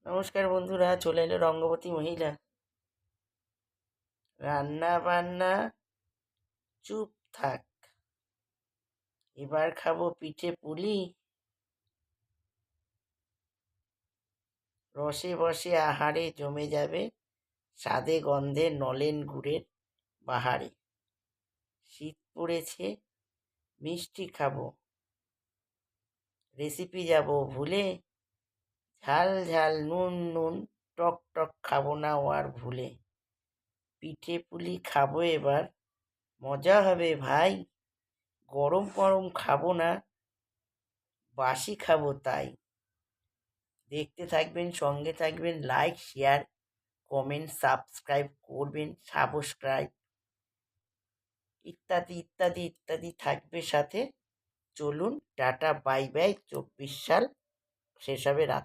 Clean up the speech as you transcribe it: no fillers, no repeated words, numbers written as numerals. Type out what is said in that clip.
নমস্কার বন্ধুরা, চলে এলো রঙ্গবতী মহিলা। রান্না বান্না চুপ থাক, এবার খাবো পিঠে পুলি। রসে বসে আহারে জমে যাবে, স্বাদে গন্ধে নলেন গুড়ের বাহারে। শীত পড়েছে, মিষ্টি খাবো, রেসিপি যাব ভুলে। ঝাল ঝাল নুন নুন, টক টক খাবো না ও আর ভুলে। পিঠে পুলি খাবো এবার, মজা হবে ভাই। গরম গরম খাবো না, বাসি খাবো তাই। দেখতে থাকবেন, সঙ্গে থাকবেন, লাইক শেয়ার কমেন্ট সাবস্ক্রাইব করবেন, সাবস্ক্রাইব ইত্যাদি ইত্যাদি ইত্যাদি থাকবে সাথে। চলুন টাটা বাই বাই। 24 সাল শেষ হবে রাতে।